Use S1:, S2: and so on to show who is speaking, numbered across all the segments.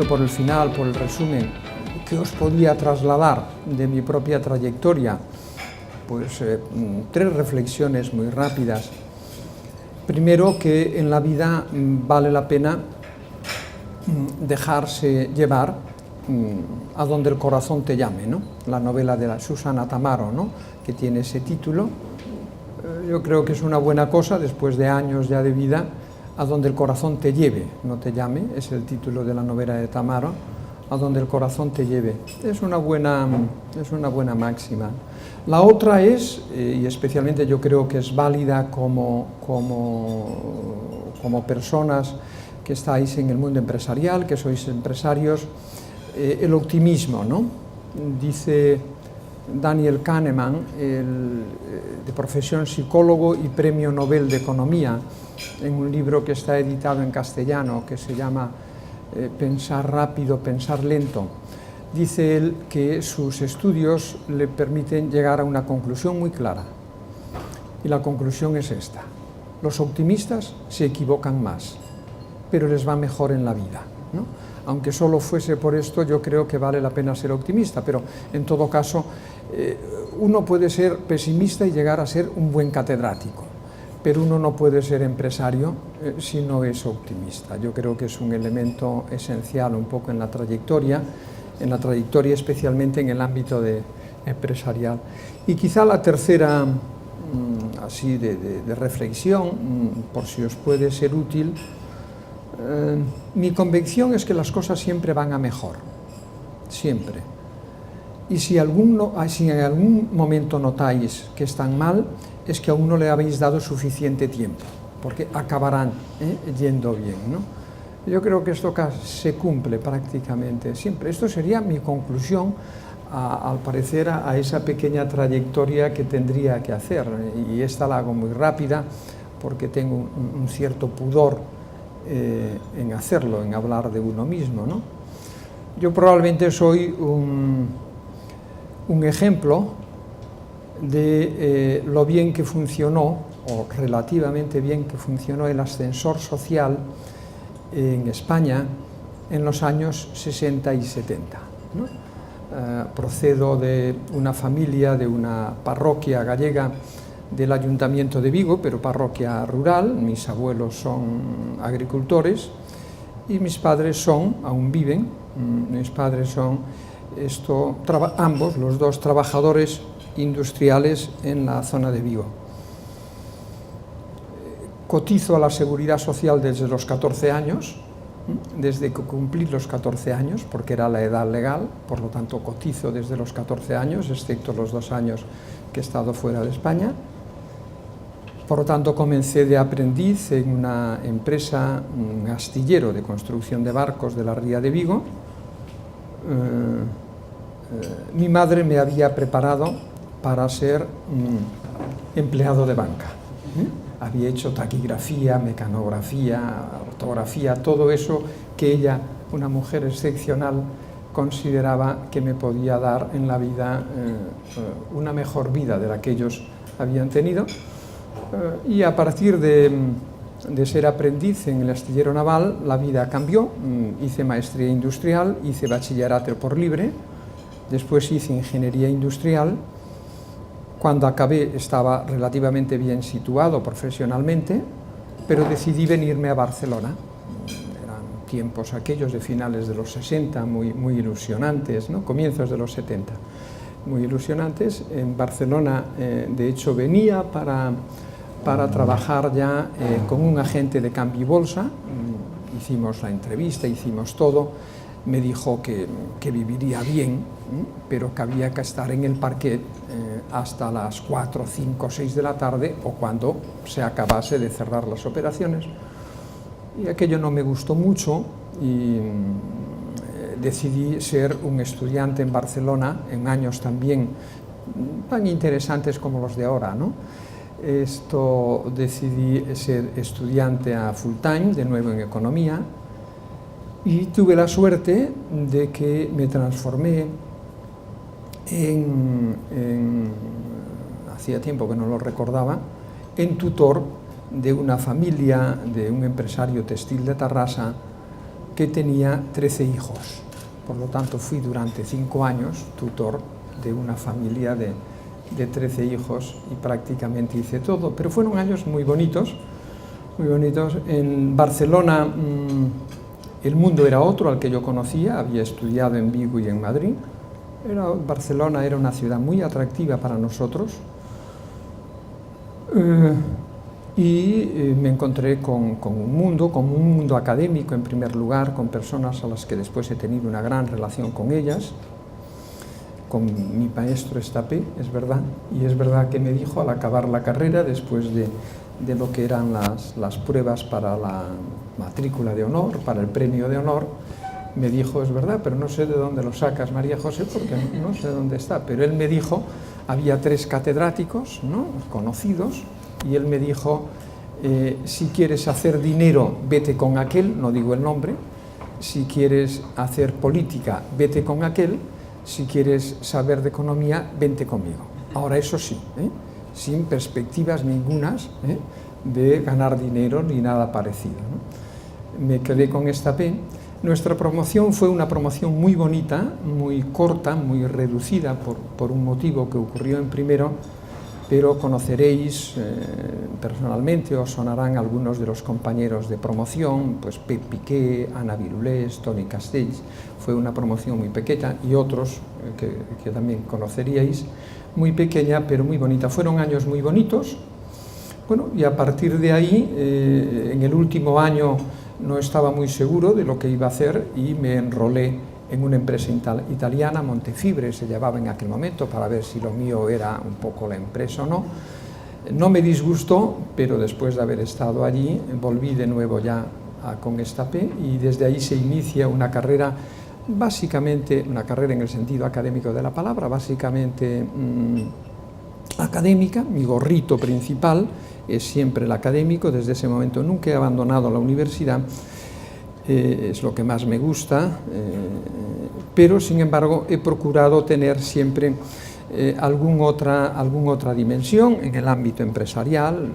S1: empiezo por el final, por el resumen, ¿qué os podía trasladar de mi propia trayectoria? Pues tres reflexiones muy rápidas. Primero, que en la vida vale la pena dejarse llevar a donde el corazón te llame, ¿no? La novela de la Susana Tamaro, ¿no?, que tiene ese título. Yo creo que es una buena cosa, después de años ya de vida, a donde el corazón te lleve, no te llame, es el título de la novela de Tamaro, a donde el corazón te lleve. Es una buena máxima. La otra es, y especialmente yo creo que es válida como personas que estáis en el mundo empresarial, que sois empresarios, el optimismo, ¿no? Dice Daniel Kahneman, de profesión psicólogo y premio Nobel de Economía, en un libro que está editado en castellano, que se llama Pensar rápido, pensar lento. Dice él que sus estudios le permiten llegar a una conclusión muy clara. Y la conclusión es esta: los optimistas se equivocan más, pero les va mejor en la vida, ¿no? Aunque solo fuese por esto, yo creo que vale la pena ser optimista, pero en todo caso, uno puede ser pesimista y llegar a ser un buen catedrático, pero uno no puede ser empresario si no es optimista. Yo creo que es un elemento esencial un poco en la trayectoria especialmente en el ámbito empresarial. Y quizá la tercera, así de reflexión, por si os puede ser útil, mi convicción es que las cosas siempre van a mejor, siempre. Y si en algún momento notáis que están mal, es que aún no le habéis dado suficiente tiempo, porque acabarán yendo bien, ¿no? Yo creo que esto se cumple prácticamente siempre. Esto sería mi conclusión, al parecer, a esa pequeña trayectoria que tendría que hacer. Y esta la hago muy rápida, porque tengo un cierto pudor en hacerlo, en hablar de uno mismo, ¿no? Yo probablemente soy un ejemplo de lo bien que funcionó, o relativamente bien que funcionó, el ascensor social en España en los años 60 y 70, ¿no? Procedo de una familia, de una parroquia gallega del Ayuntamiento de Vigo, pero parroquia rural. Mis abuelos son agricultores y mis padres aún viven, mis padres son ambos, los dos, trabajadores industriales en la zona de Vigo. Cotizo a la Seguridad Social desde los 14 años, desde que cumplí los 14 años, porque era la edad legal, por lo tanto cotizo desde los 14 años, excepto los 2 años que he estado fuera de España. Por lo tanto, comencé de aprendiz en una empresa, un astillero de construcción de barcos de la ría de Vigo. Mi madre me había preparado para ser empleado de banca. Había hecho taquigrafía, mecanografía, ortografía, todo eso que ella, una mujer excepcional, consideraba que me podía dar en la vida una mejor vida de la que ellos habían tenido. Y a partir de ser aprendiz en el astillero naval, la vida cambió. Hice maestría industrial, hice bachillerato por libre, después hice ingeniería industrial. Cuando acabé estaba relativamente bien situado profesionalmente, pero decidí venirme a Barcelona. Eran tiempos aquellos de finales de los 60, muy ilusionantes, ¿no? Comienzos de los 70, muy ilusionantes. En Barcelona, de hecho, venía para trabajar ya con un agente de cambio y bolsa. Hicimos la entrevista, hicimos todo. Me dijo que viviría bien, pero que había que estar en el parquet hasta las 4, 5, 6 de la tarde o cuando se acabase de cerrar las operaciones. Y aquello no me gustó mucho y decidí ser un estudiante en Barcelona en años también tan interesantes como los de ahora, ¿no? Decidí ser estudiante a full time, de nuevo en economía. Y tuve la suerte de que me transformé hacía tiempo que no lo recordaba, en tutor de una familia, de un empresario textil de Tarrasa, que tenía 13 hijos. Por lo tanto, fui durante 5 años tutor de una familia de 13 hijos y prácticamente hice todo. Pero fueron años muy bonitos, muy bonitos. En Barcelona el mundo era otro al que yo conocía, había estudiado en Vigo y en Madrid. Barcelona era una ciudad muy atractiva para nosotros. Y me encontré con un mundo académico en primer lugar, con personas a las que después he tenido una gran relación con ellas, con mi maestro Estapé, es verdad, y es verdad que me dijo al acabar la carrera, después de lo que eran las pruebas para la matrícula de honor, para el premio de honor, me dijo, es verdad, pero no sé de dónde lo sacas, María José, porque no sé dónde está, pero él me dijo, había 3 catedráticos, ¿no?, conocidos, y él me dijo, si quieres hacer dinero, vete con aquel, no digo el nombre, si quieres hacer política, vete con aquel, si quieres saber de economía, vente conmigo. Ahora, eso sí, sin perspectivas ningunas de ganar dinero ni nada parecido, ¿no? Me quedé con Estapé. Nuestra promoción fue una promoción muy bonita, muy corta, muy reducida por un motivo que ocurrió en primero, pero conoceréis personalmente, os sonarán algunos de los compañeros de promoción, pues Pep Piqué, Ana Virulés, Toni Castells. Fue una promoción muy pequeña, y otros que también conoceríais, muy pequeña pero muy bonita. Fueron años muy bonitos. Bueno, y a partir de ahí, en el último año no estaba muy seguro de lo que iba a hacer y me enrolé en una empresa italiana, Montefibre se llamaba en aquel momento, para ver si lo mío era un poco la empresa o no. No me disgustó, pero después de haber estado allí, volví de nuevo ya con Estapé, y desde ahí se inicia una carrera, básicamente, una carrera en el sentido académico de la palabra, básicamente académica. Mi gorrito principal es siempre el académico, desde ese momento nunca he abandonado la universidad. Es lo que más me gusta, pero sin embargo he procurado tener siempre alguna otra dimensión en el ámbito empresarial.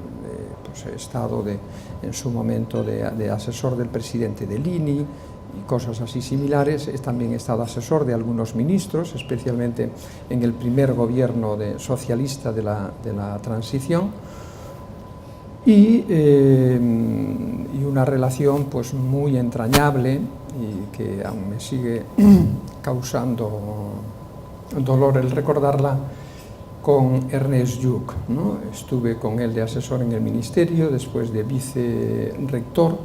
S1: Pues he estado en su momento de asesor del presidente del INI y cosas así similares. También he estado asesor de algunos ministros, especialmente en el primer gobierno socialista de la transición. Y una relación pues muy entrañable y que aún me sigue causando dolor el recordarla, con Ernest Lluch, ¿no? Estuve con él de asesor en el ministerio, después de vicerrector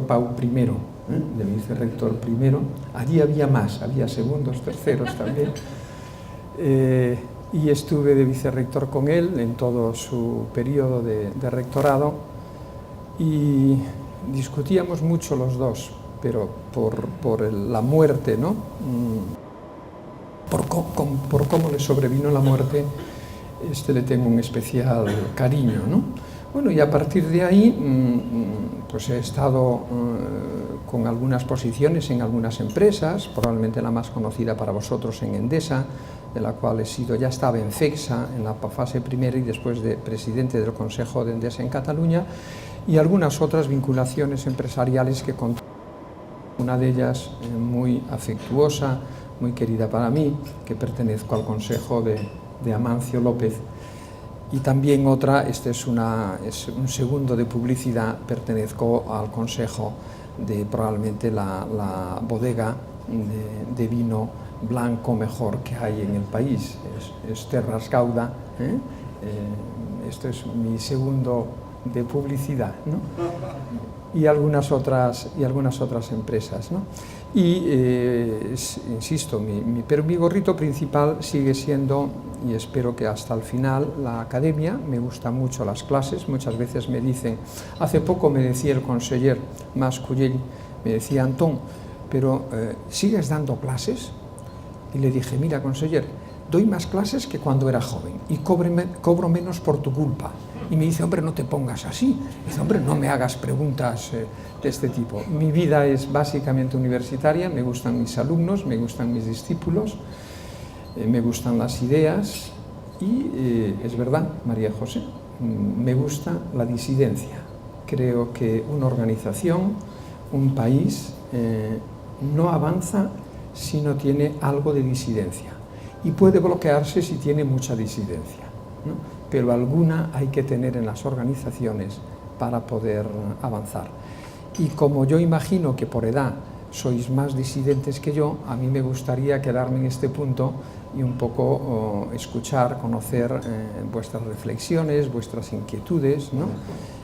S1: Pau I, de vicerrector primero. Allí había más, había segundos, terceros también. Y estuve de vicerrector con él en todo su periodo de rectorado, y discutíamos mucho los dos, pero por la muerte, ¿no? Por cómo le sobrevino la muerte, le tengo un especial cariño, ¿no? Bueno, y a partir de ahí pues he estado con algunas posiciones en algunas empresas, probablemente la más conocida para vosotros en Endesa, de la cual he sido, ya estaba en FECSA en la fase primera y después de presidente del Consejo de Endesa en Cataluña, y algunas otras vinculaciones empresariales que conté. Una de ellas muy afectuosa, muy querida para mí, que pertenezco al Consejo de Amancio López, y también otra, este es un segundo de publicidad, pertenezco al Consejo de probablemente la bodega de vino blanco mejor que hay en el país, es Terras Gauda, esto es mi segundo de publicidad, ¿no? y algunas otras empresas, ¿no? Y insisto, pero mi gorrito principal sigue siendo, y espero que hasta el final, la academia. Me gustan mucho las clases. Muchas veces me dicen, hace poco me decía el conseller Mas-Cullell, me decía, Antón, pero ¿sigues dando clases? Y le dije, mira, conseller, doy más clases que cuando era joven y cobro menos por tu culpa. Y me dice, hombre, no te pongas así. Dice, hombre, no me hagas preguntas de este tipo. Mi vida es básicamente universitaria, me gustan mis alumnos, me gustan mis discípulos, me gustan las ideas y es verdad, María José, me gusta la disidencia. Creo que una organización, un país, no avanza si no tiene algo de disidencia, y puede bloquearse si tiene mucha disidencia, ¿no? Pero alguna hay que tener en las organizaciones para poder avanzar. Y como yo imagino que por edad sois más disidentes que yo, a mí me gustaría quedarme en este punto y un poco escuchar, conocer vuestras reflexiones, vuestras inquietudes, ¿no?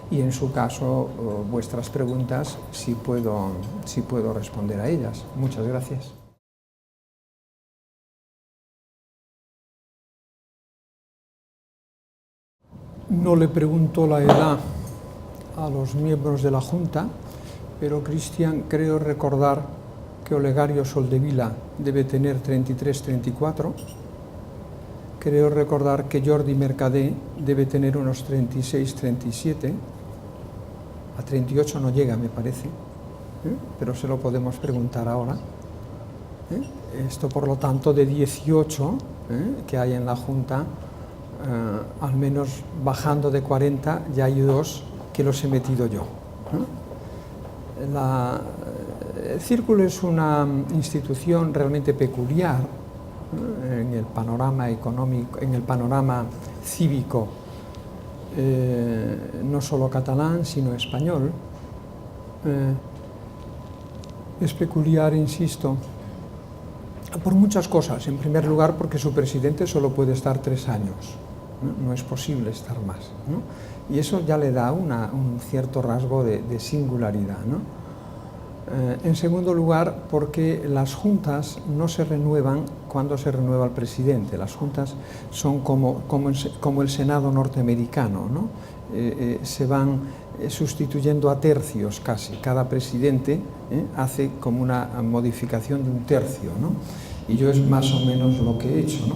S1: Y en su caso vuestras preguntas, si puedo responder a ellas. Muchas gracias. No le pregunto la edad a los miembros de la Junta, pero Cristian, creo recordar que Olegario Soldevila debe tener 33, 34. Creo recordar que Jordi Mercader debe tener unos 36, 37. A 38 no llega, me parece, pero se lo podemos preguntar ahora. Esto, por lo tanto, de 18 que hay en la Junta, al menos bajando de 40, ya hay 2 que los he metido yo. El Círculo es una institución realmente peculiar en el panorama económico, en el panorama cívico, no solo catalán, sino español. Es peculiar, insisto, por muchas cosas. En primer lugar, porque su presidente solo puede estar 3 años. No es posible estar más, ¿no? Y eso ya le da un cierto rasgo de singularidad, ¿no? En segundo lugar, porque las juntas no se renuevan cuando se renueva el presidente. Las juntas son como el Senado norteamericano, ¿no? Se van sustituyendo a tercios casi. Cada presidente hace como una modificación de un tercio, ¿no? Y yo es más o menos lo que he hecho, ¿no?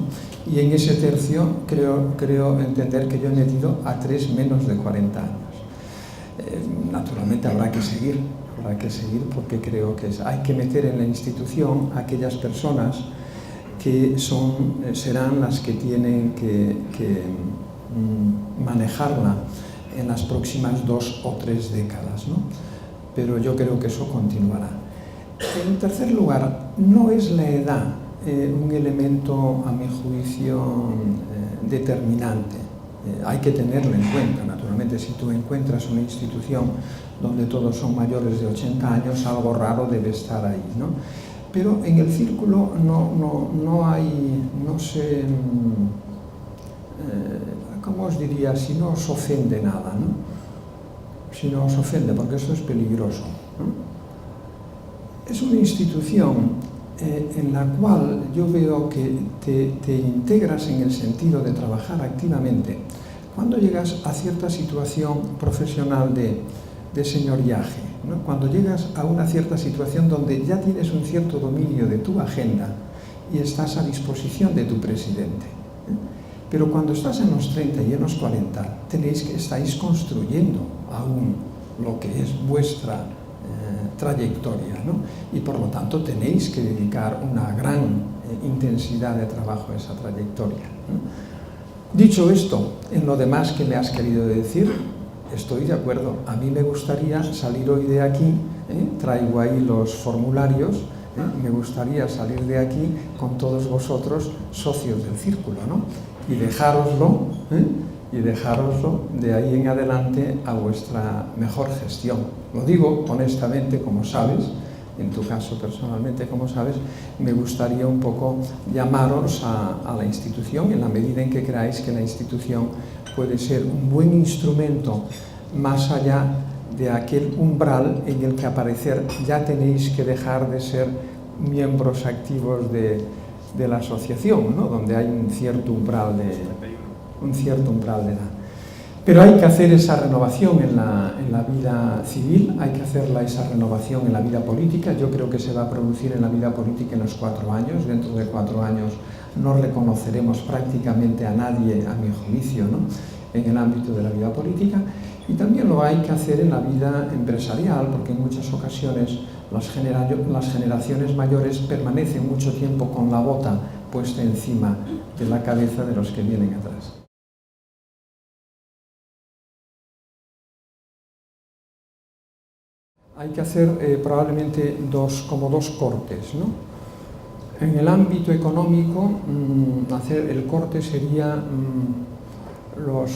S1: Y en ese tercio creo entender que yo he metido a 3 menos de 40 años. Naturalmente habrá que seguir porque creo que hay que meter en la institución a aquellas personas que serán las que tienen que manejarla en las próximas 2 o 3 décadas, ¿no? Pero yo creo que eso continuará. En tercer lugar, no es la edad un elemento, a mi juicio, determinante. Hay que tenerlo en cuenta, naturalmente. Si tú encuentras una institución donde todos son mayores de 80 años, algo raro debe estar ahí, ¿no? Pero en el Círculo no se, ¿cómo os diría? Si no os ofende nada, ¿no? Si no os ofende, porque eso es peligroso, ¿no? Es una institución en la cual yo veo que te integras en el sentido de trabajar activamente cuando llegas a cierta situación profesional de señoriaje, ¿no? Cuando llegas a una cierta situación donde ya tienes un cierto dominio de tu agenda y estás a disposición de tu presidente. Pero cuando estás en los 30 y en los 40, estáis construyendo aún lo que es vuestra trayectoria, ¿no? Y por lo tanto tenéis que dedicar una gran intensidad de trabajo a esa trayectoria, ¿no? Dicho esto, en lo demás que me has querido decir, estoy de acuerdo. A mí me gustaría salir hoy de aquí, traigo ahí los formularios, me gustaría salir de aquí con todos vosotros socios del Círculo, ¿no? Y dejároslo de ahí en adelante a vuestra mejor gestión. Lo digo honestamente, como sabes, en tu caso personalmente, como sabes, me gustaría un poco llamaros a la institución en la medida en que creáis que la institución puede ser un buen instrumento más allá de aquel umbral en el que aparecer ya tenéis que dejar de ser miembros activos de la asociación, ¿no? Donde hay un cierto umbral de edad. Pero hay que hacer esa renovación en la vida civil, hay que hacer esa renovación en la vida política. Yo creo que se va a producir en la vida política en los 4 años. Dentro de 4 años no reconoceremos prácticamente a nadie, a mi juicio, ¿no? En el ámbito de la vida política. Y también lo hay que hacer en la vida empresarial, porque en muchas ocasiones las generaciones mayores permanecen mucho tiempo con la bota puesta encima de la cabeza de los que vienen atrás. Hay que hacer probablemente como dos cortes, ¿no? En el ámbito económico, hacer el corte sería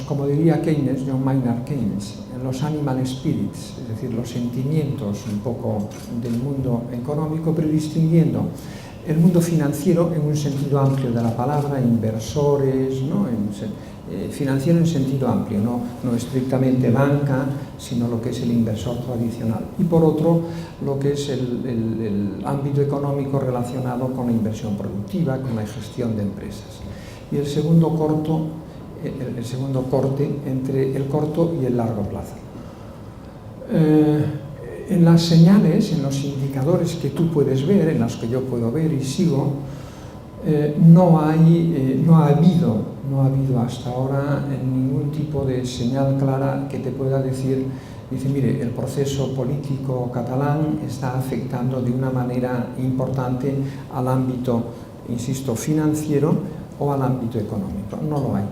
S1: como diría Keynes, John Maynard Keynes, los animal spirits, es decir, los sentimientos un poco del mundo económico, pero distinguiendo el mundo financiero en un sentido amplio de la palabra, inversores, ¿no? Financiero en sentido amplio, no estrictamente banca, sino lo que es el inversor tradicional. Y por otro, lo que es el ámbito económico relacionado con la inversión productiva, con la gestión de empresas. Y el segundo corte entre el corto y el largo plazo. En las señales, en los indicadores que tú puedes ver, en los que yo puedo ver y sigo, no ha habido hasta ahora ningún tipo de señal clara que te pueda decir, dice, mire, el proceso político catalán está afectando de una manera importante al ámbito, insisto, financiero o al ámbito económico. No lo hay.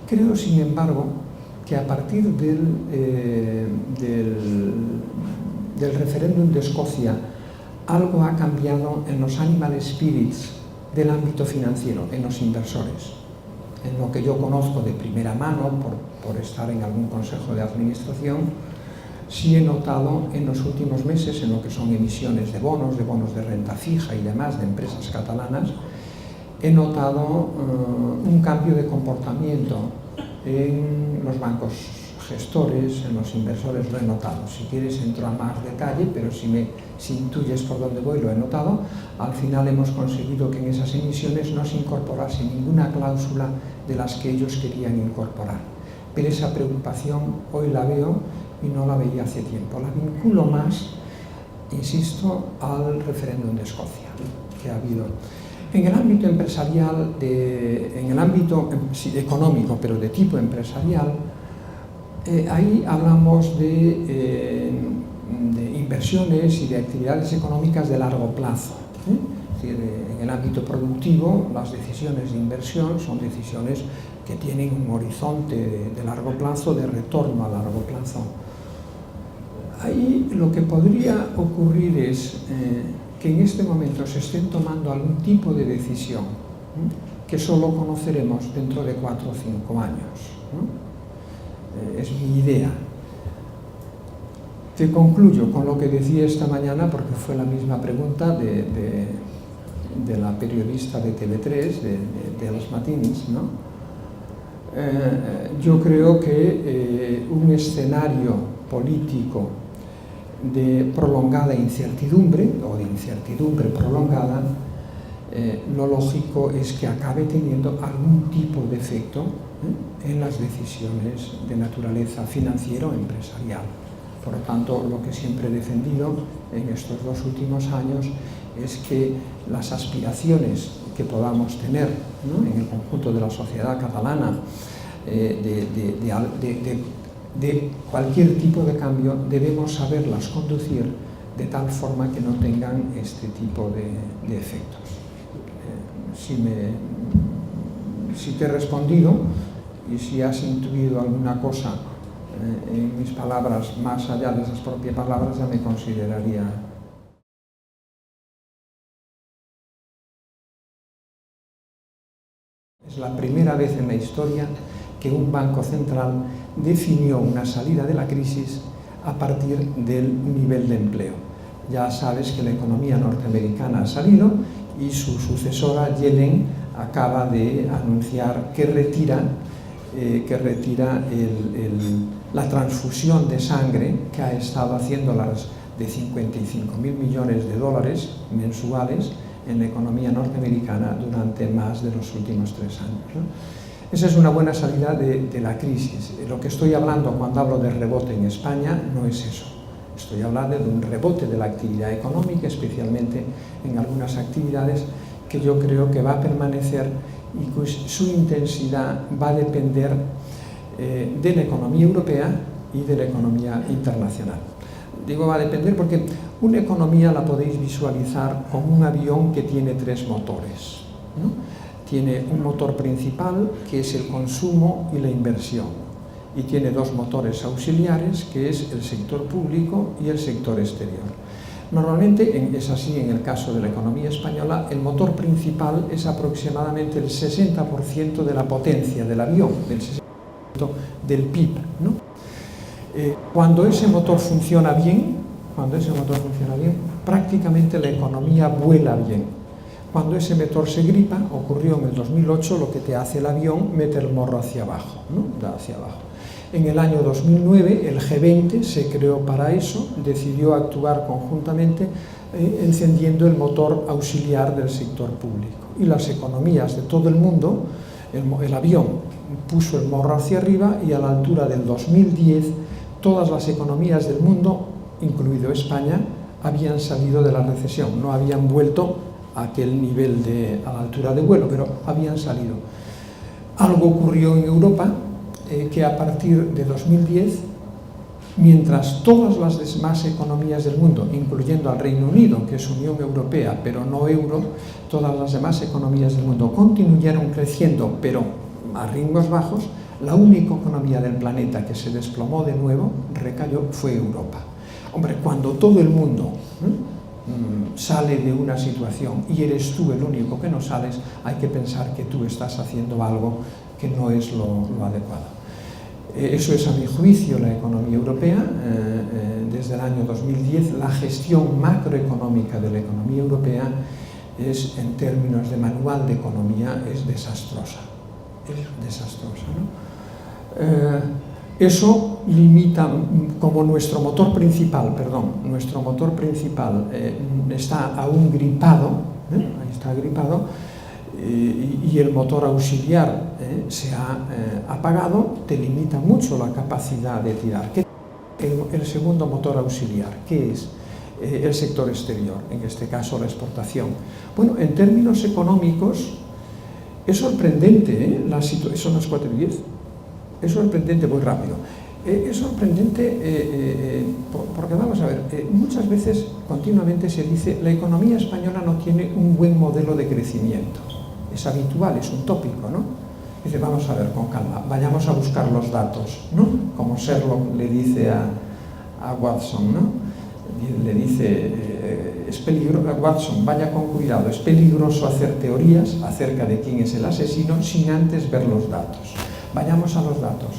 S1: Creo, sin embargo, que a partir del referéndum de Escocia algo ha cambiado en los animal spirits del ámbito financiero, en los inversores. En lo que yo conozco de primera mano, por estar en algún consejo de administración, sí he notado en los últimos meses, en lo que son emisiones de bonos de renta fija y demás de empresas catalanas, he notado un cambio de comportamiento en los bancos gestores, en los inversores, lo he notado. Si quieres entro a más detalle, pero si intuyes por dónde voy, lo he notado. Al final hemos conseguido que en esas emisiones no se incorporase ninguna cláusula de las que ellos querían incorporar. Pero esa preocupación hoy la veo y no la veía hace tiempo. La vinculo más, insisto, al referéndum de Escocia que ha habido. En el ámbito empresarial, en el ámbito económico, pero de tipo empresarial, ahí hablamos de inversiones y de actividades económicas de largo plazo. Es decir, en el ámbito productivo, las decisiones de inversión son decisiones que tienen un horizonte de largo plazo, de retorno a largo plazo. Ahí lo que podría ocurrir es que en este momento se estén tomando algún tipo de decisión que solo conoceremos dentro de 4 o 5 años, ¿no? Es mi idea. Te concluyo con lo que decía esta mañana, porque fue la misma pregunta de la periodista de TV3, de los matins, ¿no? Yo creo que un escenario político de prolongada incertidumbre, o de incertidumbre prolongada, lo lógico es que acabe teniendo algún tipo de efecto en las decisiones de naturaleza financiera o empresarial. Por lo tanto, lo que siempre he defendido en estos 2 últimos años es que las aspiraciones que podamos tener, ¿no?, en el conjunto de la sociedad catalana de cualquier tipo de cambio, debemos saberlas conducir de tal forma que no tengan este tipo de efectos. Si te he respondido y si has intuido alguna cosa en mis palabras más allá de esas propias palabras, ya me consideraría. Es la primera vez en la historia que un banco central definió una salida de la crisis a partir del nivel de empleo. Ya sabes que la economía norteamericana ha salido y su sucesora, Yellen, acaba de anunciar que retira la transfusión de sangre que ha estado haciendo de 55.000 millones de dólares mensuales en la economía norteamericana durante más de los últimos 3 años, ¿no? Esa es una buena salida de la crisis. Lo que estoy hablando cuando hablo de rebote en España no es eso. Estoy hablando de un rebote de la actividad económica, especialmente en algunas actividades que yo creo que va a permanecer y pues su intensidad va a depender de la economía europea y de la economía internacional. Digo va a depender porque una economía la podéis visualizar como un avión que tiene 3 motores, ¿no? Tiene un motor principal que es el consumo y la inversión. y tiene dos motores auxiliares, que es el sector público y el sector exterior. Normalmente, es así en el caso de la economía española, el motor principal es aproximadamente el 60% de la potencia del avión, del 60% del PIB, ¿no? Cuando ese motor funciona bien, prácticamente la economía vuela bien. Cuando ese motor se gripa, ocurrió en el 2008, lo que te hace el avión, mete el morro hacia abajo, ¿no? Da hacia abajo. En el año 2009, el G20 se creó para eso, decidió actuar conjuntamente encendiendo el motor auxiliar del sector público. Y las economías de todo el mundo, el avión puso el morro hacia arriba y a la altura del 2010, todas las economías del mundo, incluido España, habían salido de la recesión, no habían vuelto a aquel nivel a la altura de vuelo, pero habían salido. Algo ocurrió en Europa, que a partir de 2010, mientras todas las demás economías del mundo, incluyendo al Reino Unido, que es Unión Europea, pero no euro, todas las demás economías del mundo continuaron creciendo, pero a ritmos bajos, la única economía del planeta que se desplomó de nuevo, recayó, fue Europa. Hombre, cuando todo el mundo sale de una situación y eres tú el único que no sales, hay que pensar que tú estás haciendo algo que no es lo adecuado. Eso es, a mi juicio, la economía europea. Desde el año 2010, la gestión macroeconómica de la economía europea es, en términos de manual de economía, es desastrosa. Es desastrosa, ¿no? Eso limita, como nuestro motor principal está aún gripado, y el motor auxiliar se ha apagado, te limita mucho la capacidad de tirar. El segundo motor auxiliar, ¿qué es? El sector exterior, en este caso la exportación. Bueno, en términos económicos, es sorprendente, son las 4:10, es sorprendente, voy rápido, es sorprendente porque vamos a ver, muchas veces, continuamente se dice, la economía española no tiene un buen modelo de crecimiento. Es habitual, es un tópico, ¿no? Dice, vamos a ver, con calma, vayamos a buscar los datos, ¿no? Como Sherlock le dice a Watson, ¿no? Le dice, es peligroso, Watson, vaya con cuidado, es peligroso hacer teorías acerca de quién es el asesino sin antes ver los datos. Vayamos a los datos.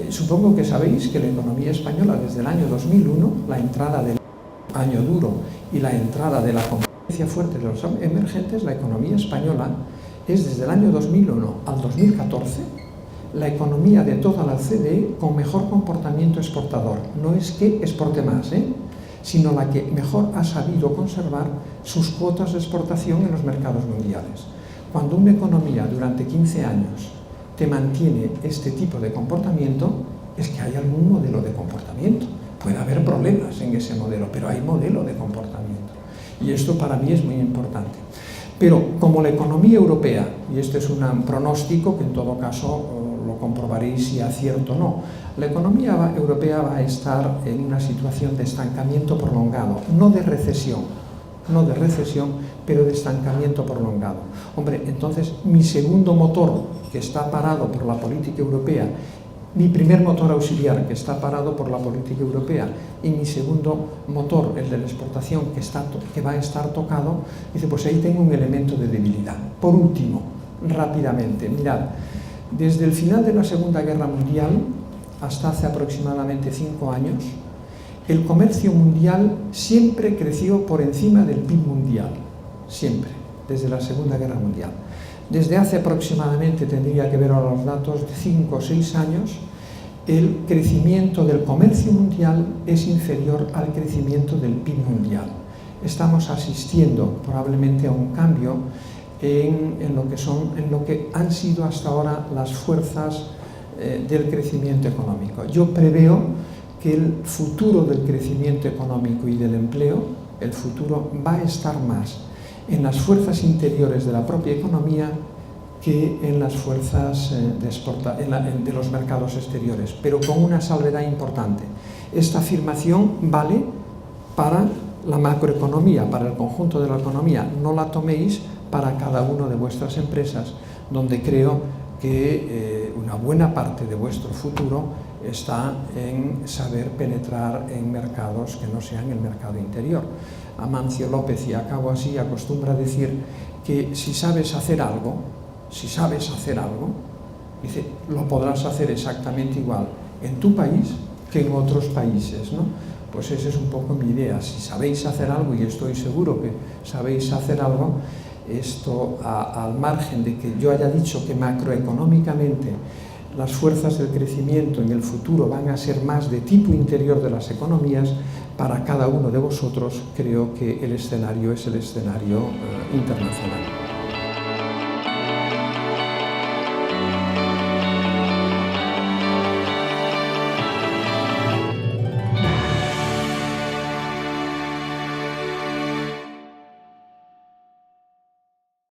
S1: Supongo que sabéis que la economía española, desde el año 2001, la entrada del año duro y la entrada de la competencia fuerte de los emergentes, la economía española es, desde el año 2001 al 2014, la economía de toda la OCDE con mejor comportamiento exportador. No es que exporte más, sino la que mejor ha sabido conservar sus cuotas de exportación en los mercados mundiales. Cuando una economía durante 15 años te mantiene este tipo de comportamiento, es que hay algún modelo de comportamiento. Puede haber problemas en ese modelo, pero hay modelo de comportamiento. Y esto para mí es muy importante. Pero como la economía europea, y este es un pronóstico que en todo caso lo comprobaréis si acierto o no, la economía europea va a estar en una situación de estancamiento prolongado, no de recesión, pero de estancamiento prolongado. Hombre, entonces mi segundo motor, que está parado por la política europea, mi primer motor auxiliar, que está parado por la política europea, y mi segundo motor, el de la exportación, que va a estar tocado, dice, pues ahí tengo un elemento de debilidad. Por último, rápidamente, mirad, desde el final de la Segunda Guerra Mundial hasta hace aproximadamente 5 años, el comercio mundial siempre creció por encima del PIB mundial, siempre, desde la Segunda Guerra Mundial. Desde hace aproximadamente, tendría que ver ahora los datos, de 5 o 6 años, el crecimiento del comercio mundial es inferior al crecimiento del PIB mundial. Estamos asistiendo probablemente a un cambio en lo que han sido hasta ahora las fuerzas del crecimiento económico. Yo preveo que el futuro del crecimiento económico y del empleo, el futuro va a estar más en las fuerzas interiores de la propia economía que en las fuerzas de los mercados exteriores, pero con una salvedad importante. Esta afirmación vale para la macroeconomía, para el conjunto de la economía. No la toméis para cada una de vuestras empresas, donde creo que una buena parte de vuestro futuro está en saber penetrar en mercados que no sean el mercado interior. Amancio López, y acabo así, acostumbra decir que si sabes hacer algo, dice, lo podrás hacer exactamente igual en tu país que en otros países, ¿no? Pues esa es un poco mi idea. Si sabéis hacer algo, y estoy seguro que sabéis hacer algo, esto al margen de que yo haya dicho que macroeconómicamente las fuerzas del crecimiento en el futuro van a ser más de tipo interior de las economías, para cada uno de vosotros creo que el escenario es el escenario internacional.